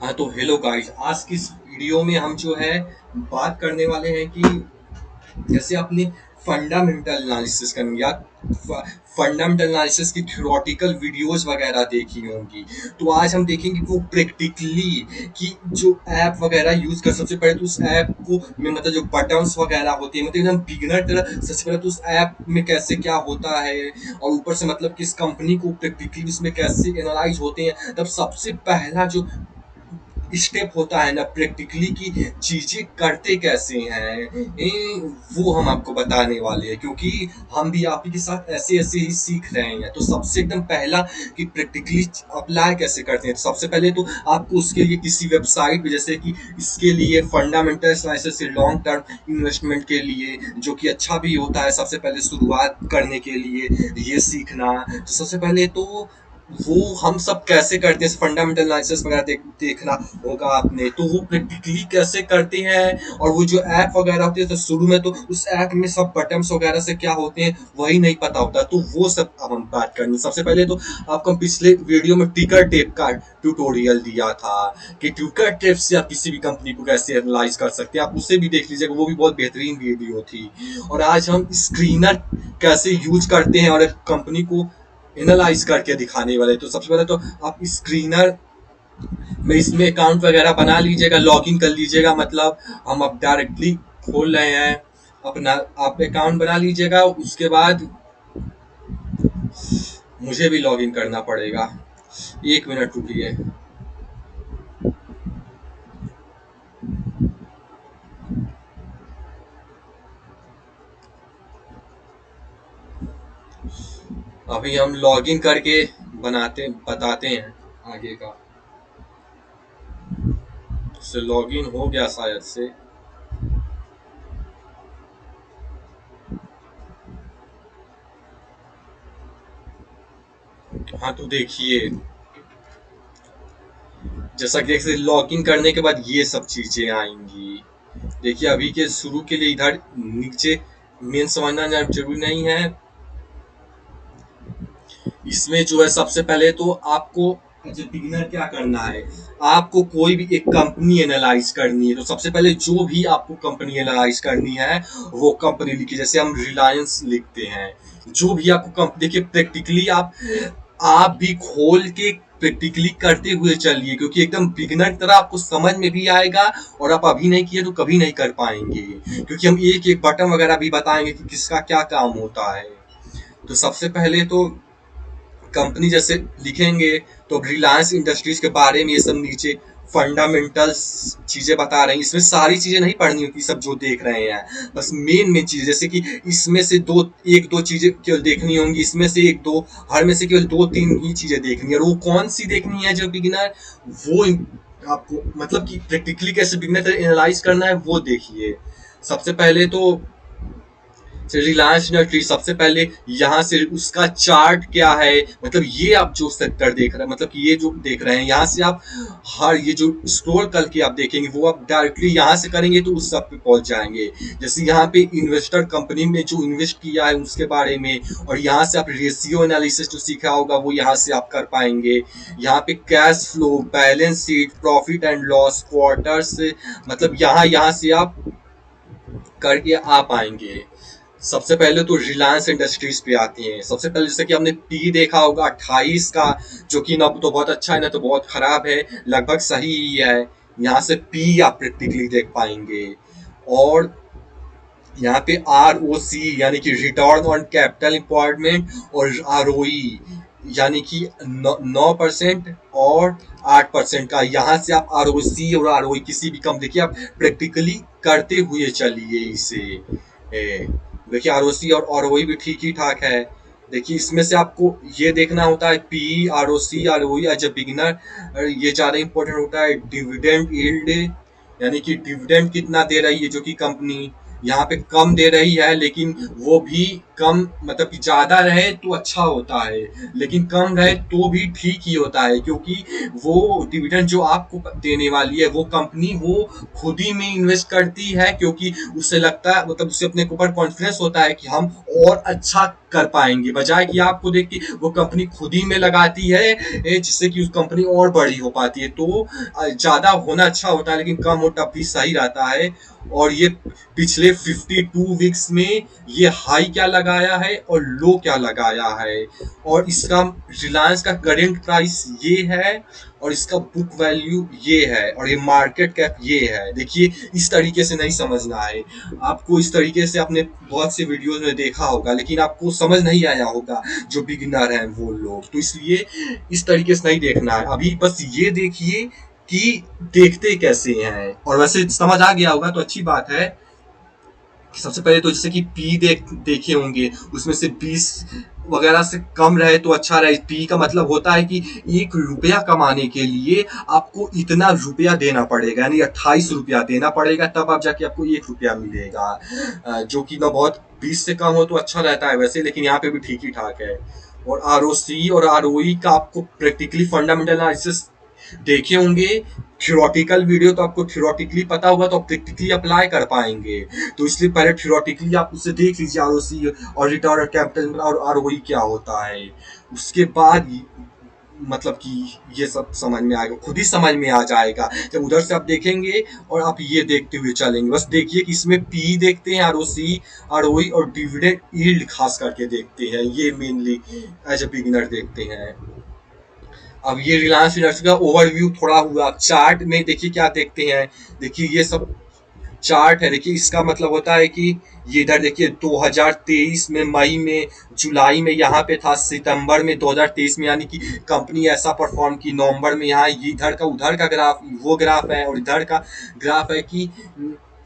हाँ तो hello guys, आज की इस वीडियो में हम जो है बात करने वाले हैं कि जैसे आपने फंडामेंटल एनालिसिस करनी या फंडामेंटल एनालिसिस की थ्योरेटिकल वीडियोस वगैरह देखी होंगी। तो आज हम देखेंगे कि वो प्रैक्टिकली कि जो ऐप वगैरह यूज कर, सबसे पहले तो उस ऐप को में मतलब जो बटन्स वगैरह होते हैं, मतलब एकदम बिगिनर तरह सबसे पहले तो उस ऐप में कैसे क्या होता है, और ऊपर से मतलब किस कंपनी को प्रैक्टिकली उसमें कैसे एनालाइज होते हैं। तब सबसे पहला जो स्टेप होता है ना प्रैक्टिकली की चीजें करते कैसे हैं, वो हम आपको बताने वाले हैं, क्योंकि हम भी आप ही के साथ ऐसे ऐसे ही सीख रहे हैं। तो सबसे एकदम पहला कि प्रैक्टिकली अप्लाई कैसे करते हैं, तो सबसे पहले तो आपको उसके लिए किसी वेबसाइट पे, जैसे कि इसके लिए फंडामेंटल एनालिसिस से लॉन्ग टर्म इन्वेस्टमेंट के लिए जो कि अच्छा भी होता है, सबसे पहले शुरुआत करने के लिए ये सीखना। तो सबसे पहले तो वो हम सब कैसे करते हैं, फंडामेंटल एनालिसिस वगैरह देखना होगा आपने, तो वो प्रैक्टिकली कैसे करते हैं। और वो जो ऐप वगैरह होती है, तो शुरू में तो उस ऐप में सब बटन्स वगैरह से क्या होते हैं वही नहीं पता होता, तो वो सब अब हम बात करेंगे। सबसे पहले तो आपको पिछले वीडियो में टिकर टेप का ट्यूटोरियल दिया था कि टिकर टेप से आप किसी भी कंपनी को कैसे एनालाइज कर सकते हैं, आप उसे भी देख लीजिएगा, वो भी बहुत बेहतरीन वीडियो थी। और आज हम स्क्रीनर कैसे यूज करते हैं और कंपनी को एनालाइज करके दिखाने वाले। तो सबसे पहले तो आप स्क्रीनर में इसमें अकाउंट वगैरह बना लीजिएगा, लॉगिन कर लीजिएगा, मतलब हम अब डायरेक्टली खोल रहे हैं अपना। आप अकाउंट बना लीजिएगा, उसके बाद मुझे भी लॉगिन करना पड़ेगा। एक मिनट रुकिए। अभी हम लॉगिन करके बनाते बताते हैं आगे का। से लॉगिन हो गया शायद से। हाँ तो देखिए, जैसा कि जैसे लॉगिन करने के बाद ये सब चीजें आएंगी। देखिए अभी के शुरू के लिए इधर नीचे मेन समझना जरूरी नहीं है। इसमें जो है सबसे पहले तो आपको एज ए बिगिनर क्या करना है, आपको कोई भी एक कंपनी एनालाइज करनी है। तो सबसे पहले जो भी आपको कंपनी एनालाइज करनी है वो कंपनी लिखिए, जैसे हम रिलायंस लिखते हैं। जो भी आपको कंपनी, देखिए प्रैक्टिकली आप भी खोल के प्रैक्टिकली करते हुए चलिए, क्योंकि एकदम बिगिनर तरह आपको समझ में भी आएगा, और आप अभी नहीं किए तो कभी नहीं कर पाएंगे, क्योंकि हम एक एक बटन वगैरह भी बताएंगे कि किसका क्या काम होता है। तो सबसे पहले तो कंपनी जैसे लिखेंगे, तो रिलायंस इंडस्ट्रीज के बारे में ये सब नीचे फंडामेंटल्स चीजें बता रही हैं। इसमें सारी चीजें नहीं पढ़नी होती, सब जो देख रहे हैं बस मेन मेन चीजें, जैसे कि इसमें से एक दो चीजें केवल देखनी होंगी, इसमें से एक दो, हर में से केवल दो तीन ही चीजें देखनी है। और वो कौन सी देखनी है जो बिगिनर, वो आपको मतलब कि प्रैक्टिकली कैसे बिगिनर एनालाइज करना है वो देखिए। सबसे पहले तो रिलायंस इंडस्ट्री, सबसे पहले यहाँ से उसका चार्ट क्या है, मतलब ये आप जो सेक्टर देख रहे हैं, मतलब कि ये जो देख रहे हैं, यहाँ से आप हर ये जो स्क्रॉल करके आप देखेंगे वो आप डायरेक्टली यहाँ से करेंगे तो उस सब पे पहुंच जाएंगे। जैसे यहाँ पे इन्वेस्टर कंपनी में जो इन्वेस्ट किया है उसके बारे में, और यहाँ से आप रेशियो एनालिसिस जो सीखा होगा वो यहाँ से आप कर पाएंगे। यहाँ पे cash flow, balance sheet, profit and loss, quarters, मतलब यहाँ यहाँ से आप करके आ पाएंगे। सबसे पहले तो रिलायंस इंडस्ट्रीज पे आती हैं। सबसे पहले जैसे कि हमने पी देखा होगा 28 का, जो कि ना तो बहुत अच्छा है ना तो बहुत खराब है, लगभग सही ही है। यहाँ से पी आप प्रैक्टिकली देख पाएंगे। और यहाँ पे आर ओ सी यानी कि रिटर्न ऑन कैपिटल इम्प्लॉयमेंट, और आर ओ ई यानी कि 9% और 8% का, यहाँ से आप आर ओ सी और आर ओ ई किसी भी कम देखिए, आप प्रैक्टिकली करते हुए चलिए इसे। देखिए आर ओ सी और आर ओ ई भी ठीक ही ठाक है। देखिए इसमें से आपको ये देखना होता है P, R O C, R O E as a beginner, ये ज़्यादा इंपॉर्टेंट होता है। डिविडेंड यील्ड यानी कि डिविडेंड कितना दे रही है जो कि कंपनी, यहाँ पे कम दे रही है लेकिन वो भी कम मतलब कि ज़्यादा रहे तो अच्छा होता है, लेकिन कम रहे तो भी ठीक ही होता है, क्योंकि वो डिविडेंड जो आपको देने वाली है वो कंपनी वो खुद ही में इन्वेस्ट करती है, क्योंकि उसे लगता है मतलब उसे अपने ऊपर कॉन्फिडेंस होता है कि हम और अच्छा कर पाएंगे, बजाय कि आपको देख के वो कंपनी खुद ही में लगाती है जिससे कि उस कंपनी और बड़ी हो पाती है। तो ज़्यादा होना अच्छा होता है, लेकिन कम हो तब भी सही रहता है। और ये पिछले 52 वीक्स में ये हाई क्या लगाया है और लो क्या लगाया है, और इसका रिलायंस का करेंट प्राइस ये है, और इसका बुक वैल्यू ये है, और ये मार्केट कैप ये है। देखिए इस तरीके से नहीं समझना है आपको, इस तरीके से आपने बहुत से वीडियोस में देखा होगा, लेकिन आपको समझ नहीं आया होगा जो बिगिनर हैं वो लोग, तो इसलिए इस तरीके से नहीं देखना है। अभी बस ये देखिए कि देखते कैसे हैं, और वैसे समझ आ गया होगा तो अच्छी बात है। सबसे पहले तो जैसे कि पी देखे होंगे, उसमें से 20 वगैरह से कम रहे तो अच्छा रहे। पी का मतलब होता है कि 1 रुपया कमाने के लिए आपको इतना रुपया देना पड़ेगा, यानी 28 रुपया देना पड़ेगा, तब आप जाके आपको 1 रुपया मिलेगा, जो कि ना बहुत 20 से कम हो तो अच्छा रहता है वैसे, लेकिन यहाँ पे भी ठीक ही ठाक है। और आरओसी और आरओई का आपको प्रैक्टिकली फंडामेंटल एनालिसिस देखे होंगे, थ्योरेटिकल वीडियो तो आपको थ्योरेटिकली पता होगा तो आप प्रैक्टिकली अप्लाई कर पाएंगे। तो इसलिए पहले थ्योरेटिकली आप उसे देख लीजिए, आरओसी और रिटर्न ऑन कैपिटल और आरओई क्या होता है, उसके बाद मतलब कि ये सब समझ में आएगा, खुद ही समझ में आ जाएगा जब उधर से आप देखेंगे और आप ये देखते हुए चलेंगे। बस देखिए कि इसमें पी देखते हैं, आरओसी आरओई और डिविडेंड यील्ड खास करके देखते हैं, ये मेनली एज ए बिगिनर देखते हैं। अब ये रिलायंस इंडस्ट्री का ओवरव्यू थोड़ा हुआ, चार्ट में देखिए क्या देखते हैं। देखिए ये सब चार्ट है, देखिए इसका मतलब होता है कि ये इधर देखिए 2023 में मई में जुलाई में यहाँ पे था, सितंबर में 2023 में, यानी कि कंपनी ऐसा परफॉर्म की। नवंबर में यहाँ इधर का उधर का ग्राफ वो ग्राफ है, और इधर का ग्राफ है कि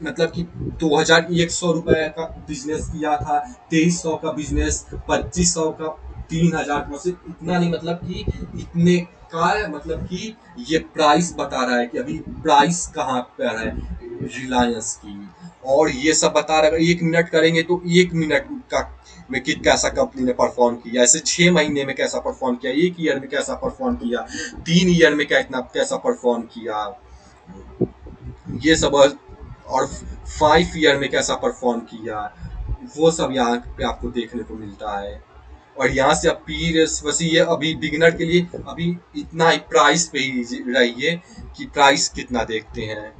मतलब कि 2100 रुपए का बिजनेस किया था, 2300 का बिजनेस, 2500 का, 3000 से इतना नहीं, मतलब कि इतने का मतलब कि ये प्राइस बता रहा है कि अभी प्राइस कहाँ पर है रिलायंस की। और ये सब बता रहा है, 1 मिनट करेंगे तो 1 मिनट का में कि कैसा कंपनी ने परफॉर्म किया, ऐसे 6 महीने में कैसा परफॉर्म किया, 1 ईयर में कैसा परफॉर्म किया, 3 ईयर में कैसा परफॉर्म किया, ये सब। और 5 ईयर में कैसा परफॉर्म किया, वो सब यहाँ पे आपको देखने को मिलता है। और यहाँ से आप पी रेस वैसे ये अभी बिगिनर के लिए अभी इतना ही प्राइस पे ही रहिए कि प्राइस कितना देखते हैं।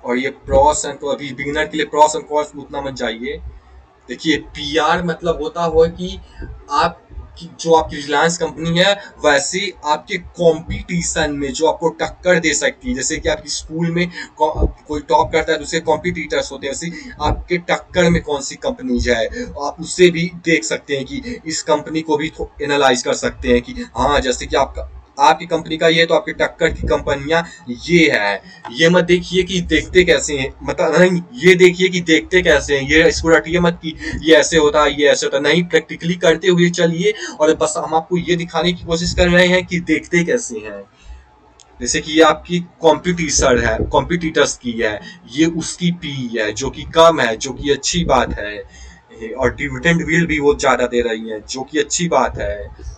और ये प्रॉस एंड, तो अभी बिगिनर के लिए प्रॉस एंड कॉन्स उतना मत जाइए। देखिए पीआर मतलब होता हुआ कि आप जो आपकी रिलायंस कंपनी है वैसे आपके कंपटीशन में जो आपको टक्कर दे सकती है, जैसे कि आपकी स्कूल में कोई टॉप करता है तो उसके कॉम्पिटिटर्स होते हैं, वैसे आपके टक्कर में कौन सी कंपनीज है आप उससे भी देख सकते हैं कि इस कंपनी को भी एनालाइज कर सकते हैं कि हाँ जैसे कि आपका आपकी कंपनी का ये है तो आपकी टक्कर की कंपनियां ये है। ये मत देखिए कि देखते कैसे हैं, मतलब नहीं, ये देखिए कि देखते कैसे हैं, ये इसको रटिए मत कि ये ऐसे होता है ये ऐसे होता है, नहीं, प्रैक्टिकली करते हुए चलिए। और बस हम आपको ये दिखाने की कोशिश कर रहे हैं कि देखते कैसे हैं। जैसे कि ये आपकी कॉम्पिटिटर है, कॉम्पिटिटर्स की है, ये उसकी पी है जो कि कम है, जो कि अच्छी बात है। और डिविडेंड यील्ड भी वो ज्यादा दे रही है, जो कि अच्छी बात है।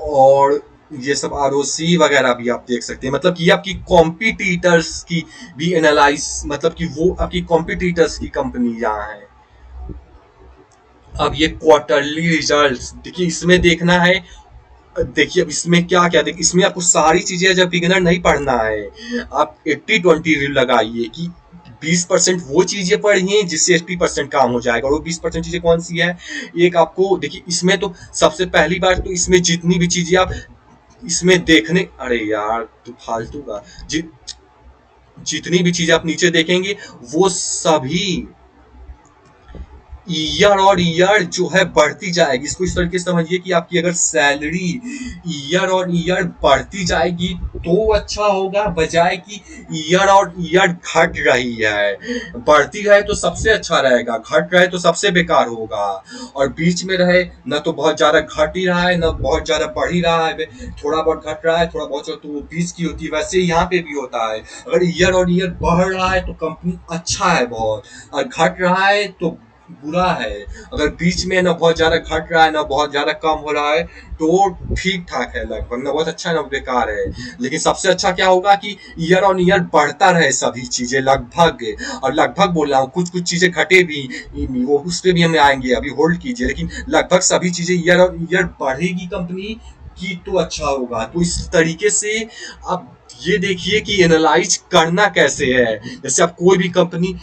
और ये सब आरओसी वगैरह भी आप देख सकते हैं, मतलब कि ये आपकी कॉम्पिटिटर्स की भी एनालाइज, मतलब कि वो आपकी कॉम्पिटिटर्स की कंपनी यहाँ है। अब ये क्वार्टरली रिजल्ट्स देखिए, इसमें देखना है। देखिए अब इसमें क्या क्या देखिए, इसमें आपको सारी चीजें जब बिगिनर नहीं पढ़ना है, आप 80-20 रूल लगाइए कि 20% वो चीजें पढ़िए जिससे 80% काम हो जाएगा। और वो 20% चीजें कौन सी है, एक आपको देखिए इसमें तो सबसे पहली बार तो इसमें जितनी भी चीजें आप इसमें देखने, अरे यार तू फालतू का, जितनी भी चीजें आप नीचे देखेंगे वो सभी ईयर और ईयर जो है बढ़ती जाएगी। इसको इस तरीके से समझिए कि आपकी अगर सैलरी ईयर और ईयर बढ़ती जाएगी तो अच्छा होगा, बजाय कि ईयर और ईयर घट रही है। बढ़ती रहे तो सबसे अच्छा रहेगा, घट रहे तो सबसे बेकार होगा। और बीच में रहे, न तो बहुत ज्यादा घट ही रहा है न बहुत ज्यादा बढ़ ही रहा है, थोड़ा बहुत घट रहा है थोड़ा बहुत, तो वो बीच की होती है। वैसे यहाँ पे भी होता है, अगर ईयर और ईयर बढ़ रहा है तो कंपनी अच्छा है बहुत, और घट रहा है तो बुरा है। अगर बीच में ना बहुत ज्यादा घट रहा है ना बहुत ज्यादा कम हो रहा है तो ठीक ठाक है, लगभग ना बहुत अच्छा है ना बेकार है। लेकिन सबसे अच्छा क्या होगा कि ईयर ऑन ईयर बढ़ता रहे सभी चीजें लगभग, और लगभग बोल रहा हूँ, कुछ कुछ चीजें घटे भी, वो उस पर भी हम आएंगे, अभी होल्ड कीजिए। लेकिन लगभग सभी चीजें ईयर ऑन ईयर बढ़ेगी कंपनी की तो अच्छा होगा। तो इस तरीके से आप ये देखिए कि एनालाइज करना कैसे है। जैसे आप कोई भी कंपनी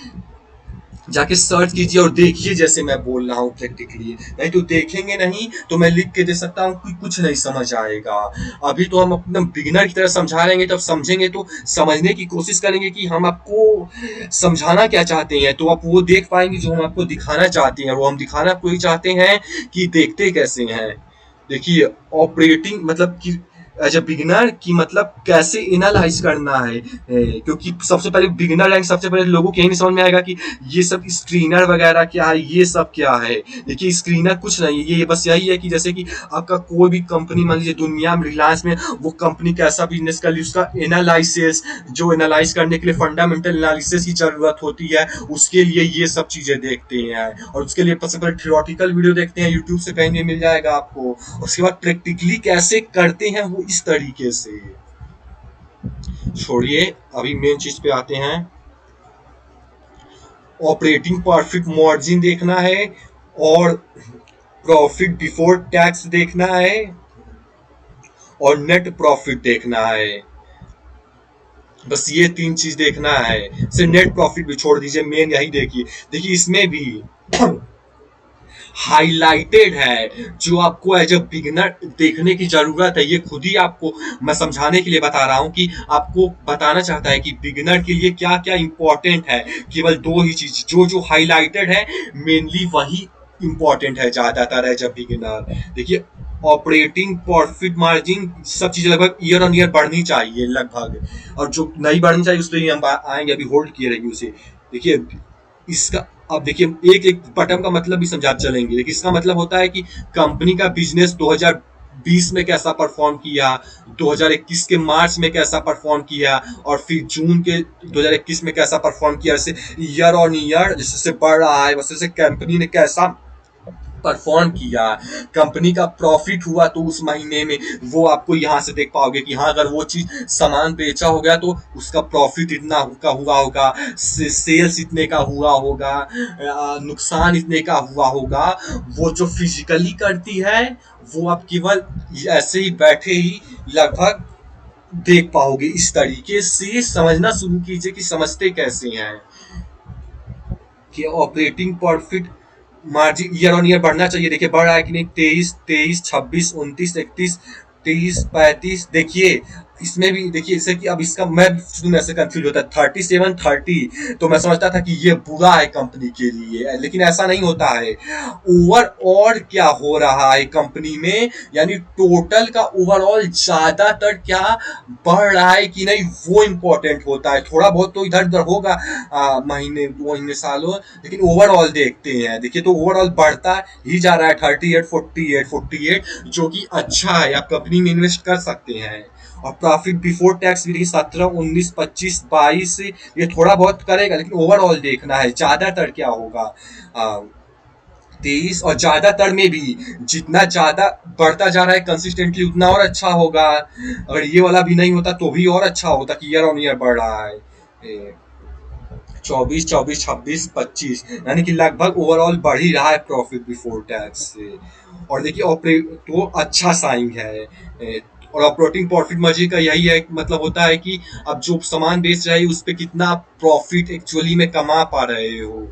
जाके सर्च कीजिए और देखिए, जैसे मैं बोल रहा हूँ प्रैक्टिकली, नहीं तो देखेंगे नहीं तो मैं लिख के दे सकता हूँ कि कुछ नहीं समझ आएगा। अभी तो हम अपना बिगिनर की तरह समझा रहेंगे, तब समझेंगे तो समझने की कोशिश करेंगे कि हम आपको समझाना क्या चाहते हैं, तो आप वो देख पाएंगे जो हम आपको दिखाना चाहते हैं। वो हम दिखाना आपको ही चाहते हैं कि देखते कैसे हैं। देखिए, ऑपरेटिंग मतलब कि एज अ बिगिनर की मतलब कैसे एनालाइज करना है, क्योंकि सबसे पहले बिगिनर रैंक, सबसे पहले लोगों को यही नहीं समझ में आएगा कि ये सब स्क्रीनर वगैरह क्या है, ये सब क्या है। देखिए, स्क्रीनर कुछ नहीं है, ये बस यही है कि जैसे कि आपका कोई भी कंपनी मान लीजिए दुनिया में रिलायंस में, वो कंपनी कैसा बिजनेस कर रही है उसका एनालिसिस, जो एनालाइज करने के लिए फंडामेंटल एनालिसिस की जरूरत होती है, उसके लिए ये सब चीजें देखते हैं। और उसके लिए सबसे पहले थियोरटिकल वीडियो देखते हैं, यूट्यूब से कहीं भी मिल जाएगा आपको। उसके बाद प्रैक्टिकली कैसे करते हैं वो इस तरीके से। छोड़िए, अभी मेन चीज पे आते हैं। ऑपरेटिंग प्रॉफिट मार्जिन देखना है, और प्रॉफिट बिफोर टैक्स देखना है, और नेट प्रॉफिट देखना है। बस ये तीन चीज देखना है। सिर्फ नेट प्रॉफिट भी छोड़ दीजिए, मेन यही देखिए। देखिए, इसमें भी हाईलाइटेड है जो आपको एज अ बिगिनर देखने की जरूरत है। ये खुद ही आपको मैं समझाने के लिए बता रहा हूँ कि आपको बताना चाहता है कि बिगिनर के लिए क्या क्या इंपॉर्टेंट है। केवल दो ही चीज जो जो हाईलाइटेड है, मेनली वही इंपॉर्टेंट है ज्यादातर एज अ बिगिनर। देखिए, ऑपरेटिंग प्रॉफिट मार्जिन सब चीजें लगभग ईयर ऑन ईयर बढ़नी चाहिए लगभग, और जो नहीं बढ़नी चाहिए उस पर हम आएंगे, अभी होल्ड किए रहेंगे उसे। देखिए, इसका अब देखिए, एक एक बटन का मतलब भी समझा चलेंगे। देखिए, इसका मतलब होता है कि कंपनी का बिजनेस 2020 में कैसा परफॉर्म किया, 2021 के मार्च में कैसा परफॉर्म किया, और फिर जून के 2021 में कैसा परफॉर्म किया। जैसे ईयर ऑन ईयर जैसे बढ़ रहा है, वैसे कंपनी ने कैसा परफॉर्म किया, कंपनी का प्रॉफिट हुआ तो उस महीने में वो आपको यहाँ से देख पाओगे कि हाँ, अगर वो चीज सामान बेचा हो गया तो उसका प्रॉफिट इतना का हुआ होगा, सेल्स इतने का हुआ होगा, नुकसान इतने का हुआ होगा। वो जो फिजिकली करती है वो आप केवल ऐसे ही बैठे ही लगभग देख पाओगे। इस तरीके से समझना शुरू कीजिए कि समझते कैसे हैं कि operating profit margin year on year बढ़ना चाहिए। देखिए, बढ़ रहा है कि नहीं, 23, 26, 29, 31, 30, 35। देखिए, इसमें भी देखिए, जैसे कि अब इसका मैं शुरू में ऐसे कंफ्यूज होता है, 37, 30, तो मैं समझता था कि ये बुरा है कंपनी के लिए, लेकिन ऐसा नहीं होता है। ओवरऑल क्या हो रहा है कंपनी में, यानी टोटल का ओवरऑल ज्यादातर क्या बढ़ रहा है कि नहीं, वो इम्पोर्टेंट होता है। थोड़ा बहुत तो इधर उधर होगा, महीने 2 महीने सालों, लेकिन ओवरऑल देखते हैं। देखिए, तो ओवरऑल बढ़ता ही जा रहा है, 38, 48, 48, जो कि अच्छा है, आप कंपनी में इन्वेस्ट कर सकते हैं। और प्रॉफिट बिफोर टैक्स भी 17, 19, 25, 22, ये थोड़ा बहुत करेगा, लेकिन ओवरऑल देखना है ज्यादातर क्या होगा। 23, और ज्यादातर में भी जितना ज्यादा बढ़ता जा रहा है कंसिस्टेंटली उतना और अच्छा होगा। अगर ये वाला भी नहीं होता तो भी और अच्छा होता कि ईयर ऑन ईयर बढ़ रहा है। 24, 24, 26, 25, यानी कि लगभग ओवरऑल बढ़ ही रहा है प्रॉफिट बिफोर टैक्स से। और देखिए, ऑपरेट तो अच्छा साइन है। और ऑपरेटिंग प्रॉफिट मार्जिन का यही है, मतलब होता है कि अब जो सामान बेच रहे हो उस पर कितना प्रॉफिट एक्चुअली में कमा पा रहे हो।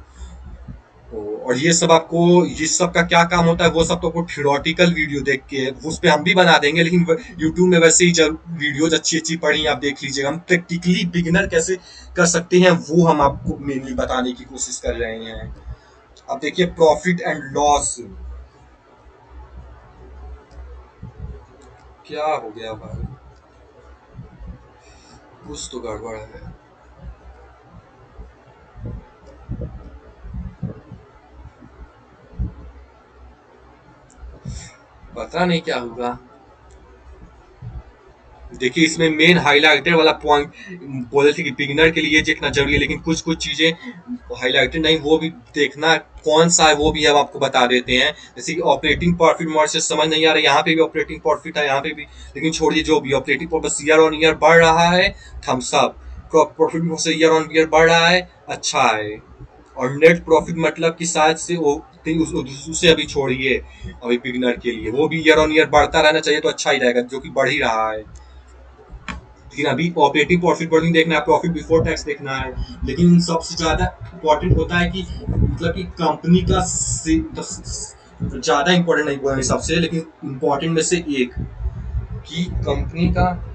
और ये सब आपको, ये सब का क्या काम होता है वो सब तो आपको थियोरटिकल वीडियो देख के उस पे हम भी बना देंगे, लेकिन यूट्यूब में वैसे ही वीडियोज अच्छी अच्छी पड़ी आप देख लीजिएगा। हम प्रैक्टिकली बिगिनर कैसे कर सकते हैं वो हम आपको मेनली बताने की कोशिश कर रहे हैं। अब देखिए प्रॉफिट एंड लॉस, क्या हो गया भाई, कुछ तो गड़बड़ है। पता नहीं क्या होगा। देखिए इसमें मेन हाइलाइटेड वाला पॉइंट बोले थे कि बिगिनर के लिए देखना जरूरी है, लेकिन कुछ कुछ चीजें हाइलाइटेड नहीं, वो भी देखना कौन सा है वो भी हम आपको बता देते हैं। जैसे कि ऑपरेटिंग प्रॉफिट मार्जिन समझ नहीं आ रहा है, यहाँ पे भी ऑपरेटिंग प्रॉफिट है, यहाँ पे भी, लेकिन छोड़िए जो भी operating profit year on year बढ़ रहा है, थम्स अप। प्रॉफिट से ईयर ऑन ईयर बढ़ रहा है, अच्छा है। और नेट प्रॉफिट मतलब कि शायद से वो उसे अभी छोड़िए, अभी बिगिनर के लिए वो भी ईयर ऑन ईयर बढ़ता रहना चाहिए तो अच्छा ही रहेगा, जो कि बढ़ ही रहा है। लेकिन अभी ऑपरेटिंग प्रॉफिट पर नहीं देखना है, प्रॉफिट बिफोर टैक्स देखना है। लेकिन सबसे ज्यादा इम्पोर्टेंट होता है कि मतलब कि कंपनी का ज्यादा इम्पोर्टेंट नहीं बोलेंगे सबसे, लेकिन इम्पोर्टेंट में से एक, कि कंपनी का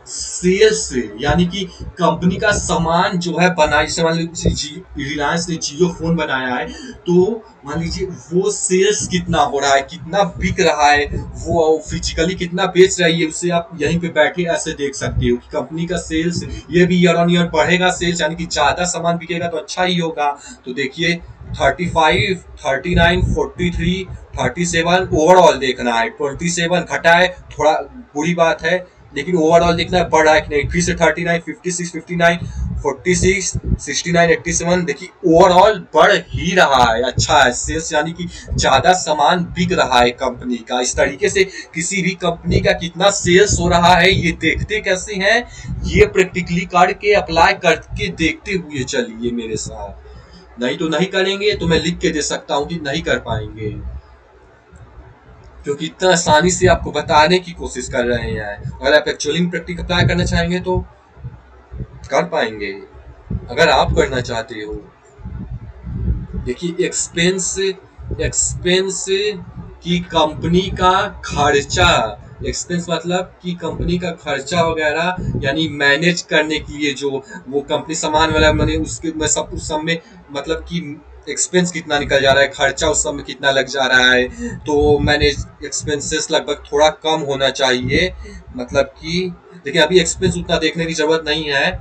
सेल्स से, यानी कि कंपनी का सामान जो है बना, जैसे मान लीजिए रिलायंस ने जियो फोन बनाया है, तो मान लीजिए वो सेल्स कितना हो रहा है, कितना बिक रहा है, वो फिजिकली कितना बेच रही है, उससे आप यहीं पे बैठे ऐसे देख सकते हो कि कंपनी का सेल्स ये भी ईयर ऑन ईयर बढ़ेगा, सेल्स यानी कि ज्यादा सामान बिकेगा तो अच्छा ही होगा। तो देखिए 35, 39, 43, 37 ओवरऑल देखना है, 27 घटा है, थोड़ा बुरी बात है, लेकिन ओवरऑल देखना है बढ़ रहा है कि नहीं। फिर से 39, 56, 59, 46, 69, 87, देखिए ओवरऑल बढ़ ही रहा है, अच्छा है सेल्स, यानी कि ज्यादा सामान बिक रहा है कंपनी का। इस तरीके से किसी भी कंपनी का कितना सेल्स हो रहा है ये देखते कैसे हैं, ये प्रैक्टिकली करके अप्लाई करके देखते हुए चलिए मेरे साथ, नहीं तो नहीं करेंगे तो मैं लिख के दे सकता हूँ कि नहीं कर पाएंगे, क्योंकि इतना आसानी से आपको बताने की कोशिश कर रहे हैं। अगर आप एक्चुअली में प्रैक्टिकल अप्लाई करना चाहेंगे तो कर पाएंगे, अगर आप करना चाहते हो। देखिए एक्सपेंस, एक्सपेंस की कंपनी का खर्चा, एक्सपेंस मतलब कि कंपनी का खर्चा वगैरह, यानी मैनेज करने के लिए जो वो कंपनी सामान वाला मैंने उसके में सब उस सब में, मतलब कि एक्सपेंस कितना निकल जा रहा है, खर्चा उस सब में कितना लग जा रहा है, तो मैनेज एक्सपेंसेस लगभग थोड़ा कम होना चाहिए, मतलब कि देखिए अभी एक्सपेंस उतना देखने की जरूरत नहीं है,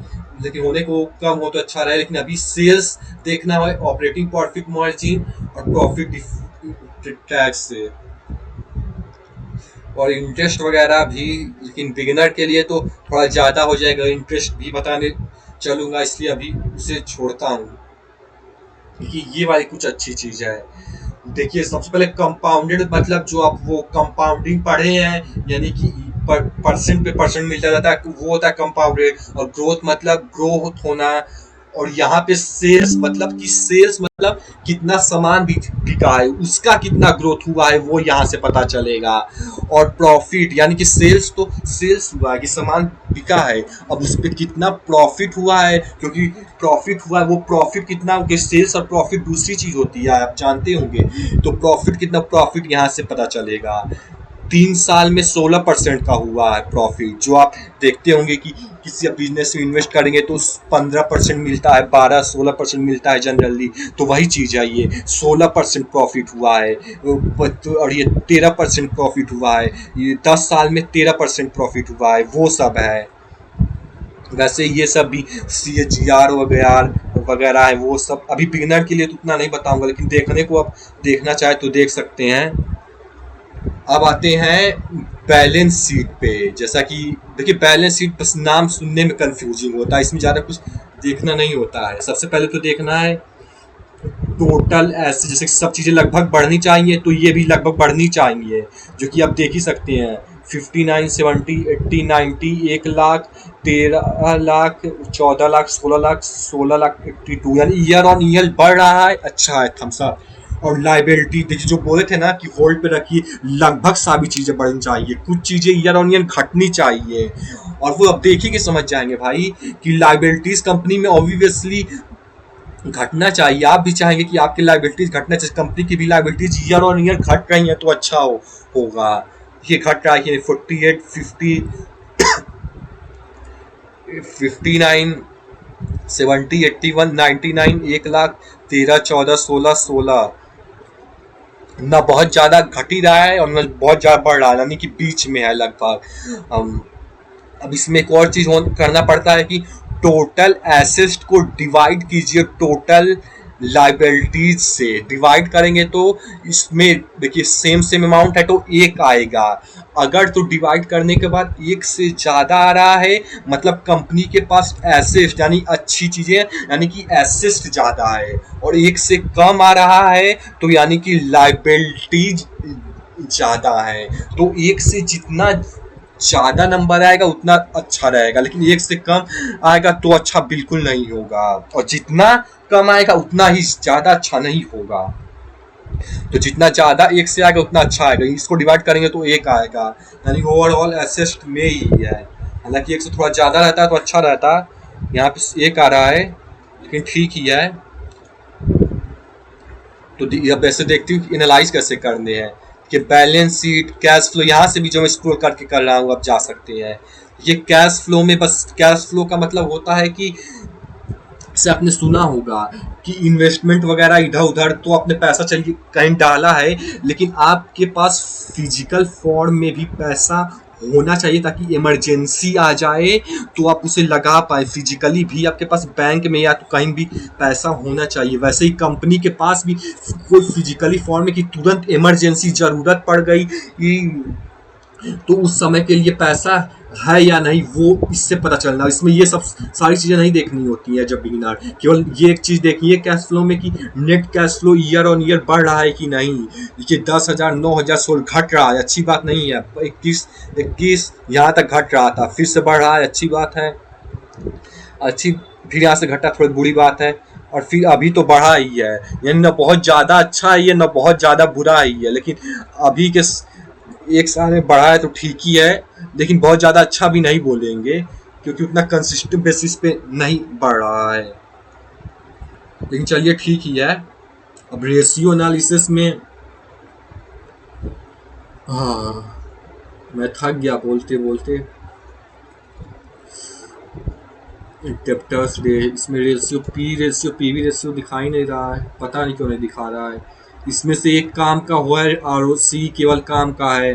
लेकिन होने को कम हो तो अच्छा रहे, लेकिन अभी सेल्स देखना है, ऑपरेटिंग प्रॉफिट मार्जिन और प्रॉफिट टैक्स से, और इंटरेस्ट वगैरह भी, लेकिन बिगिनर के लिए तो थोड़ा ज़्यादा हो जाएगा, इंटरेस्ट भी बताने चलूंगा, इसलिए अभी उसे छोड़ता हूँ, क्योंकि ये वाली कुछ अच्छी चीज़ है। देखिए सबसे पहले कंपाउंडेड मतलब जो आप वो कंपाउंडिंग पढ़े हैं, यानी कि परसेंट पे परसेंट मिलता जाता है, वो होता है कंपाउंडेड। और ग्रोथ मतलब ग्रोथ होना, और यहाँ पे सेल्स मतलब कि सेल्स मतलब कितना सामान बिका है, उसका कितना ग्रोथ हुआ है वो यहाँ से पता चलेगा। और प्रॉफिट यानी कि सेल्स तो सेल्स हुआ है कि सामान बिका है, अब उस पर कितना प्रॉफिट हुआ है, क्योंकि प्रॉफिट हुआ है, वो प्रॉफिट कितना, सेल्स और प्रॉफिट दूसरी चीज होती है आप जानते होंगे, तो प्रॉफिट कितना, प्रॉफिट यहाँ से पता चलेगा। 3 साल में 16% का हुआ है प्रॉफिट, जो आप देखते होंगे कि किसी बिजनेस में इन्वेस्ट करेंगे तो 15% मिलता है, 12-16% मिलता है जनरली, तो वही चीज़ है, ये 16% प्रॉफिट हुआ है, और ये 13% प्रॉफिट हुआ है, ये 10 साल में 13% प्रॉफिट हुआ है, वो सब है। वैसे ये सब भी CAGR वगैरह वगैरह है, वो सब अभी बिगिनर के लिए तो उतना नहीं बताऊंगा, लेकिन देखने को आप देखना चाहे तो देख सकते हैं। अब आते हैं बैलेंस शीट पे। जैसा कि देखिए बैलेंस शीट बस नाम सुनने में कंफ्यूजिंग होता है, इसमें ज़्यादा कुछ देखना नहीं होता है। सबसे पहले तो देखना है टोटल ऐसे, जैसे सब चीज़ें लगभग बढ़नी चाहिए तो ये भी लगभग बढ़नी चाहिए, जो कि आप देख ही सकते हैं। 59, 70, 80, 90, 1 लाख, 13 लाख, 14 लाख, 16 लाख, 16 लाख 82, यानी ईयर ऑन ईयर बढ़ रहा है, अच्छा है, थम्स अप। और लाइबिलिटी देखिए, जो बोले थे ना कि होल्ड पे रखिए, लगभग सभी चीजें बढ़नी चाहिए, कुछ चीजें ईयर ऑन ईयर घटनी चाहिए, और वो अब देखिए समझ जाएंगे भाई कि लाइबिलिटीज कंपनी में ऑब्वियसली घटना चाहिए। आप भी चाहेंगे कि आपकी लाइबिलिटीज घटना चाहिए, कंपनी की भी लाइबिलिटीज ईयर ऑन ईयर घट रही है तो अच्छा होगा। ये घट रहा है 48, 50, 59, 70, 81, 99, 1 लाख, 13, 14, 16, 16। ना बहुत ज्यादा घट ही रहा है और ना बहुत ज्यादा बढ़ रहा है, यानी कि बीच में है लगभग। अब इसमें एक और चीज करना पड़ता है कि टोटल एसेट को डिवाइड कीजिए टोटल लाइबिलिटीज से। डिवाइड करेंगे तो इसमें देखिए सेम सेम अमाउंट है तो एक आएगा। अगर तो डिवाइड करने के बाद एक से ज्यादा आ रहा है मतलब कंपनी के पास एसेट यानी अच्छी चीजें यानी कि एसेट ज्यादा है, और एक से कम आ रहा है तो यानी कि लाइबिलिटीज ज्यादा है। तो एक से जितना ज्यादा नंबर आएगा उतना अच्छा रहेगा, लेकिन एक से कम आएगा तो अच्छा बिल्कुल नहीं होगा, और जितना कम आएगा उतना ही ज्यादा अच्छा नहीं होगा। तो जितना ज्यादा एक से आएगा उतना अच्छा आएगा। इसको डिवाइड करेंगे तो एक आएगा, यानी ओवरऑल एसेट में ही है। हालांकि एक से थोड़ा ज्यादा रहता है तो अच्छा रहता, यहाँ पे एक आ रहा है लेकिन ठीक ही है। तो अब ऐसे देखती हूँ कि एनालाइज कैसे करने हैं कि बैलेंस शीट, कैश फ्लो, यहाँ से भी जो मैं स्क्रॉल करके कर रहा हूँ अब जा सकते हैं। ये कैश फ्लो में बस कैश फ्लो का मतलब होता है कि से आपने सुना होगा कि इन्वेस्टमेंट वगैरह इधर उधर तो आपने पैसा चलिए कहीं डाला है, लेकिन आपके पास फिजिकल फॉर्म में भी पैसा होना चाहिए ताकि इमरजेंसी आ जाए तो आप उसे लगा पाए। फिजिकली भी आपके पास बैंक में या तो कहीं भी पैसा होना चाहिए। वैसे ही कंपनी के पास भी कोई फिजिकली फॉर्म में कि तुरंत इमरजेंसी जरूरत पड़ गई तो उस समय के लिए पैसा है या नहीं वो इससे पता चलना। इसमें ये सब सारी चीजें नहीं देखनी होती है जब बिगिनर, केवल ये एक चीज देखिए कैश फ्लो में कि net cash flow year on year बढ़ रहा है कि नहीं। देखिए 10,000, 9,000, 16 घट रहा है, अच्छी बात नहीं है। 21 यहाँ तक घट रहा था, फिर से बढ़ रहा है, अच्छी बात है। अच्छी, फिर यहाँ से घटा, थोड़ी बुरी बात है, और फिर अभी तो बढ़ा ही है। यानी न बहुत ज्यादा अच्छा है ये, न बहुत ज्यादा बुरा ही है, लेकिन अभी के एक साल में बढ़ा है तो ठीक ही है, लेकिन बहुत ज्यादा अच्छा भी नहीं बोलेंगे क्योंकि उतना कंसिस्टेंट बेसिस पे नहीं बढ़ रहा है, लेकिन चलिए ठीक ही है। अब रेशियो एनालिसिस में हाँ मैं थक गया बोलते बोलते। डेप्टर्स डे, इसमें रेशियो पीवी रेशियो दिखाई नहीं रहा है, पता नहीं क्यों नहीं दिखा रहा है। इसमें से एक काम का हुआ है आरओसी, केवल काम का है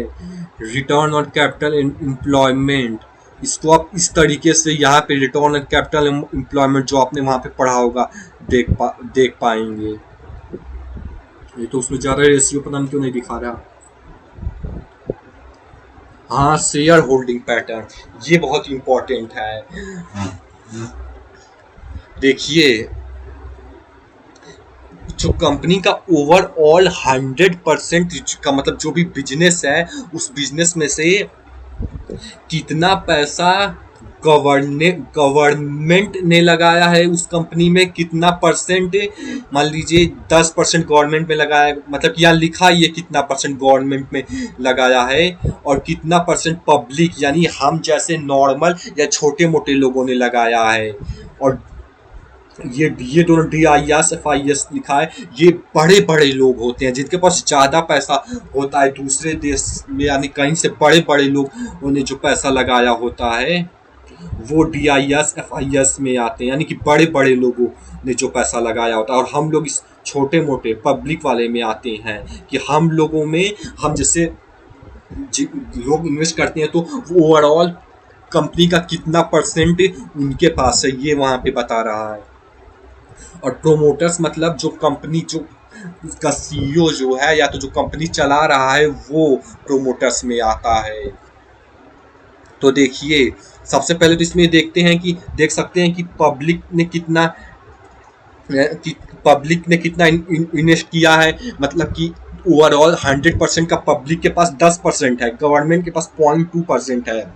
रिटर्न ऑन कैपिटल एम्प्लॉयमेंट। इसको आप इस तरीके से यहाँ पे रिटर्न ऑन कैपिटल एम्प्लॉयमेंट जो आपने वहाँ पे पढ़ा होगा देख पाएंगे। ये तो उसमें ज़्यादा रेशियो पता नहीं क्यों नहीं दिखा रहा। हाँ, शेयर होल्डिंग पैटर्न, ये बहुत इंपॉर्टेंट है। देखिए जो कंपनी का ओवरऑल 100% का मतलब जो भी बिजनेस है उस बिजनेस में से कितना पैसा गवर्नमेंट ने लगाया है उस कंपनी में, कितना परसेंट, मान लीजिए 10% गवर्नमेंट में लगाया, मतलब कि यहाँ लिखा ही है कितना परसेंट गवर्नमेंट में लगाया है और कितना परसेंट पब्लिक यानी हम जैसे नॉर्मल या छोटे मोटे लोगों ने लगाया है। और ये दोनों DIS FIS लिखा है, ये बड़े बड़े लोग होते हैं जिनके पास ज़्यादा पैसा होता है दूसरे देश में, यानी कहीं से बड़े बड़े लोग उन्हें जो पैसा लगाया होता है वो DIS FIS में आते हैं, यानी कि बड़े बड़े लोगों ने जो पैसा लगाया होता है। और हम लोग इस छोटे मोटे पब्लिक वाले में आते हैं कि हम लोगों में हम जैसे लोग इन्वेस्ट करते हैं तो ओवरऑल कंपनी का कितना परसेंट उनके पास है ये वहाँ पे बता रहा है। और प्रोमोटर्स मतलब जो कंपनी जो उसका CEO जो है या तो जो कंपनी चला रहा है वो प्रोमोटर्स में आता है। तो देखिए सबसे पहले तो इसमें देखते हैं कि देख सकते हैं कि पब्लिक ने कितना इन्वेस्ट किया है, मतलब कि ओवरऑल 100% का पब्लिक के पास 10% है, गवर्नमेंट के पास 0.2% है।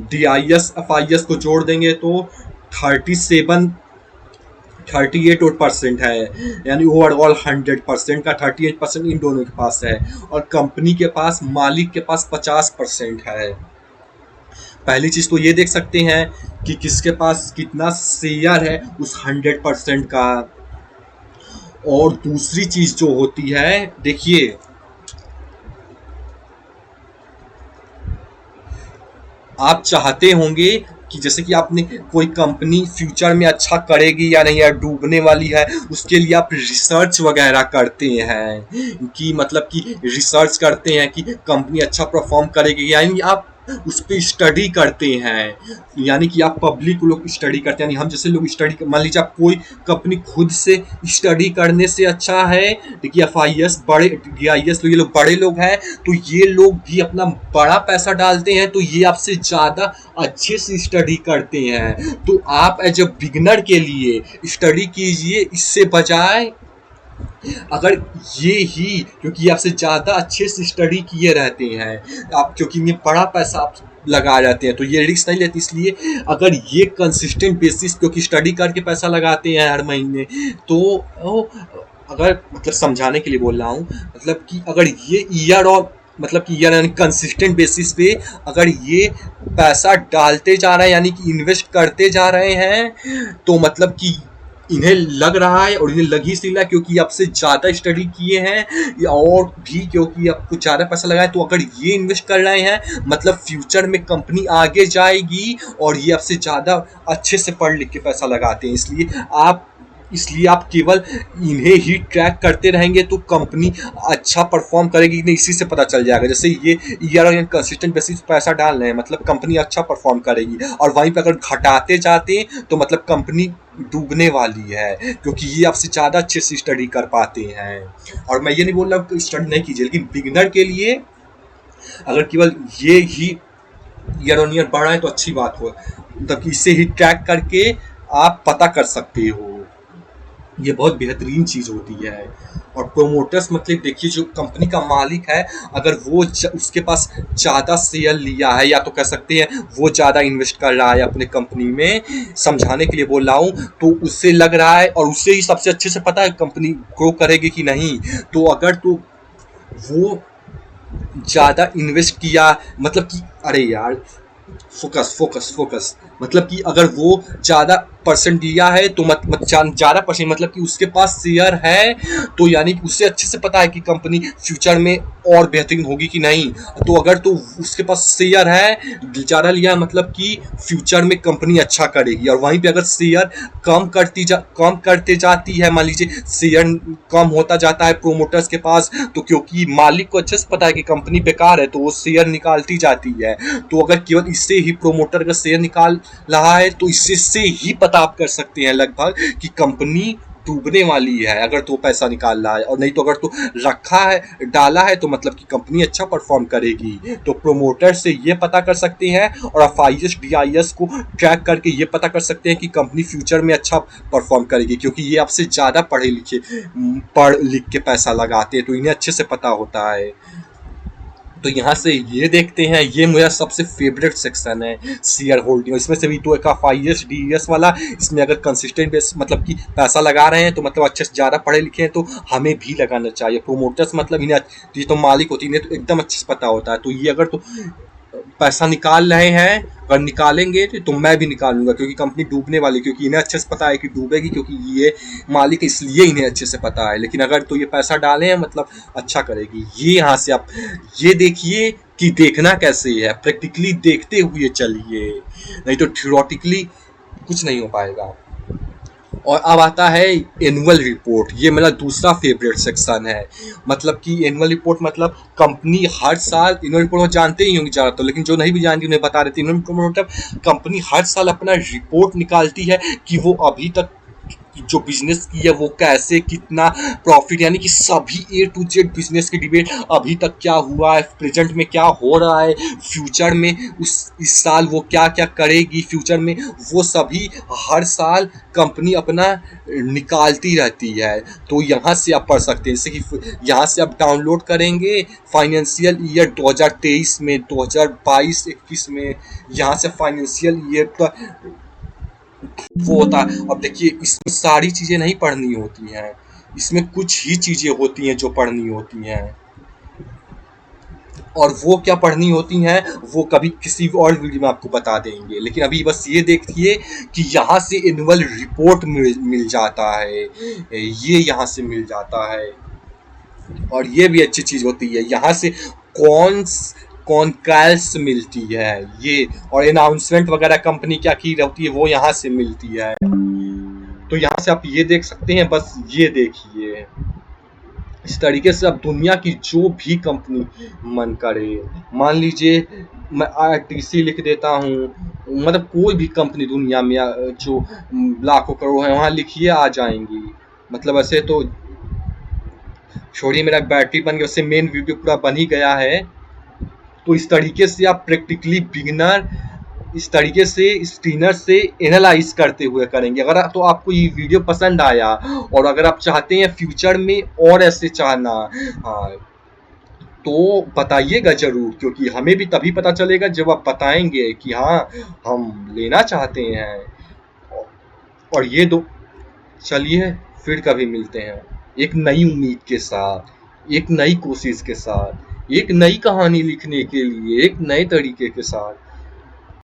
DIS FIS को जोड़ देंगे तो 38% है, यानी ओवरऑल 100% का 38% इन दोनों के पास है। और कंपनी के पास मालिक के पास 50% है। पहली चीज तो ये देख सकते हैं कि किसके पास कितना शेयर है उस 100% का। और दूसरी चीज जो होती है देखिए आप चाहते होंगे कि जैसे कि आपने कोई कंपनी फ्यूचर में अच्छा करेगी या नहीं, या डूबने वाली है, उसके लिए आप रिसर्च वगैरह करते हैं, कि मतलब कि रिसर्च करते हैं कि कंपनी अच्छा परफॉर्म करेगी, यानी आप उस पर स्टडी करते हैं, यानी कि आप पब्लिक लोग स्टडी करते हैं, यानी हम जैसे लोग स्टडी, मान लीजिए आप कोई कंपनी खुद से स्टडी करने से अच्छा है, देखिए FIS बड़े DIS ये लोग बड़े लोग हैं, तो ये लोग भी अपना बड़ा पैसा डालते हैं, तो ये आपसे ज़्यादा अच्छे से स्टडी करते हैं। तो आप एज ए बिगनर के लिए स्टडी कीजिए, इससे बजाय अगर ये ही, क्योंकि आपसे ज़्यादा अच्छे से स्टडी किए रहते हैं आप, क्योंकि ये बड़ा पैसा आप लगा जाते हैं, तो ये रिस्क नहीं लेते, इसलिए अगर ये कंसिस्टेंट बेसिस, क्योंकि स्टडी करके पैसा लगाते हैं हर महीने, तो अगर मतलब समझाने के लिए बोल रहा हूँ, मतलब कि अगर ये ईयर और मतलब कि ईयर यानी कंसिस्टेंट बेसिस पे अगर ये पैसा डालते जा रहे हैं, यानी कि इन्वेस्ट करते जा रहे हैं, तो मतलब कि इन्हें लग रहा है, और इन्हें लग ही इसलिए है क्योंकि आपसे ज़्यादा स्टडी किए हैं, या और भी क्योंकि आपको ज़्यादा पैसा लगाए, तो अगर ये इन्वेस्ट कर रहे हैं मतलब फ्यूचर में कंपनी आगे जाएगी, और ये आपसे ज़्यादा अच्छे से पढ़ लिख के पैसा लगाते हैं, इसलिए आप केवल इन्हें ही ट्रैक करते रहेंगे तो कंपनी अच्छा परफॉर्म करेगी नहीं, इसी से पता चल जाएगा। जैसे ये ईयर और कंसिस्टेंट बेसिस पैसा डाल रहे हैं, मतलब कंपनी अच्छा परफॉर्म करेगी, और वहीं पे अगर घटाते जाते हैं तो मतलब कंपनी डूबने वाली है, क्योंकि ये आपसे ज़्यादा अच्छे से स्टडी कर पाते हैं। और मैं ये नहीं बोल रहा हूँ कि स्टडी नहीं कीजिए, लेकिन बिगिनर के लिए अगर केवल ये ही ईयर ऑन ईयर बढ़ रहा है तो अच्छी बात हो, मतलब कि इससे ही ट्रैक करके आप पता कर सकते हो, ये बहुत बेहतरीन चीज़ होती है। और प्रोमोटर्स मतलब देखिए, जो कंपनी का मालिक है, अगर वो उसके पास ज़्यादा शेयर लिया है, या तो कह सकते हैं वो ज़्यादा इन्वेस्ट कर रहा है अपने कंपनी में, समझाने के लिए बोल रहा हूँ, तो उससे लग रहा है, और उससे ही सबसे अच्छे से पता है कंपनी ग्रो करेगी कि नहीं, तो अगर तो वो ज़्यादा इन्वेस्ट किया, मतलब कि अरे यार, फोकस फोकस फोकस, मतलब कि अगर वो ज़्यादा परसेंट दिया है तो ज़्यादा परसेंट मतलब कि उसके पास शेयर है, तो यानी कि उससे अच्छे से पता है कि कंपनी फ्यूचर में और बेहतरीन होगी कि नहीं, तो अगर तो उसके पास शेयर है ज़्यादा लिया, मतलब कि फ्यूचर में कंपनी अच्छा करेगी। और वहीं पे अगर शेयर कम करते जाती है, मान लीजिए शेयर कम होता जाता है प्रोमोटर्स के पास, तो क्योंकि मालिक को अच्छे से पता है कि कंपनी बेकार है, तो वो शेयर निकालती जाती है। तो अगर केवल इससे ही प्रोमोटर का शेयर निकाल रहा है, तो इससे ही पता आप कर सकते हैं लगभग कि कंपनी डूबने वाली है, अगर तो पैसा निकाल रहा है, और नहीं तो अगर तो रखा है डाला है तो मतलब कि कंपनी अच्छा परफॉर्म करेगी। तो प्रोमोटर से ये पता कर सकते हैं, और FIS DIS को ट्रैक करके ये पता कर सकते हैं कि कंपनी फ्यूचर में अच्छा परफॉर्म करेगी, क्योंकि ये आपसे ज़्यादा पढ़ लिख के पैसा लगाते हैं, तो इन्हें अच्छे से पता होता है। तो यहाँ से ये देखते हैं, ये मेरा सबसे फेवरेट सेक्शन है शेयर होल्डिंग। इसमें से भी तो एक FIS DES वाला, इसमें अगर कंसिस्टेंट बेस मतलब कि पैसा लगा रहे हैं तो मतलब अच्छे से ज़्यादा पढ़े लिखे हैं, तो हमें भी लगाना चाहिए। प्रोमोटर्स मतलब इन्हें, ये तो मालिक होती है, तो एकदम अच्छे से पता होता है। तो ये अगर तो पैसा निकाल रहे हैं, अगर निकालेंगे तो मैं भी निकालूंगा, क्योंकि कंपनी डूबने वाली, क्योंकि इन्हें अच्छे से पता है कि डूबेगी, क्योंकि ये मालिक, इसलिए इन्हें अच्छे से पता है। लेकिन अगर तो ये पैसा डालें हैं मतलब अच्छा करेगी। ये यहाँ से आप ये देखिए कि देखना कैसे है, प्रैक्टिकली देखते हुए चलिए, नहीं तो थ्योरेटिकली कुछ नहीं हो पाएगा। और अब आता है एनुअल रिपोर्ट, ये मेरा दूसरा फेवरेट सेक्शन है। मतलब कि एनुअल रिपोर्ट मतलब कंपनी हर साल, एनुअल रिपोर्ट जानते ही होंगे ज़्यादातर, लेकिन जो नहीं भी जानती उन्हें बता देते। एनुअल रिपोर्ट मतलब कंपनी हर साल अपना रिपोर्ट निकालती है कि वो अभी तक जो बिजनेस की है वो कैसे, कितना प्रॉफिट, यानी कि सभी A to Z बिजनेस की डिबेट, अभी तक क्या हुआ है, प्रेजेंट में क्या हो रहा है, फ्यूचर में इस साल वो क्या क्या करेगी फ्यूचर में, वो सभी हर साल कंपनी अपना निकालती रहती है। तो यहाँ से आप पढ़ सकते हैं, जैसे कि यहाँ से आप डाउनलोड करेंगे फाइनेंशियल ईयर 2023 में, 2022-21 में, यहाँ से फाइनेंशियल ईयर का वो होता है। अब देखिए, इसमें सारी चीज़ें नहीं पढ़नी होती हैं, इसमें कुछ ही चीज़ें होती हैं जो पढ़नी होती हैं, और वो क्या पढ़नी होती हैं वो कभी किसी और वीडियो में आपको बता देंगे। लेकिन अभी बस ये देखिए कि यहाँ से एनुअल रिपोर्ट मिल जाता है, ये यहाँ से मिल जाता है, और ये भी अच्छी चीज़ होती है। यहाँ से कौन कॉन्कैल्स मिलती है ये, और अनाउंसमेंट वगैरह कंपनी क्या की होती है वो यहाँ से मिलती है। तो यहाँ से आप ये देख सकते हैं, बस ये देखिए इस तरीके से अब दुनिया की जो भी कंपनी मन करे, मान लीजिए मैं आरटीसी लिख देता हूँ, मतलब कोई भी कंपनी दुनिया में जो लाखों करोड़ है वहाँ लिखिए आ जाएंगी। मतलब ऐसे तो छोड़िए, मेरा बैटरी बन गया, उससे मेन वीडियो पूरा बन ही गया है। तो इस तरीके से आप प्रैक्टिकली बिगिनर इस तरीके से स्क्रीनर से एनालाइज करते हुए करेंगे। अगर तो आपको ये वीडियो पसंद आया और अगर आप चाहते हैं फ्यूचर में और ऐसे चाहना, हाँ, तो बताइएगा जरूर, क्योंकि हमें भी तभी पता चलेगा जब आप बताएंगे कि हाँ हम लेना चाहते हैं। और ये दो, चलिए फिर कभी मिलते हैं एक नई उम्मीद के साथ, एक नई कोशिश के साथ, एक नई कहानी लिखने के लिए, एक नए तरीके के साथ।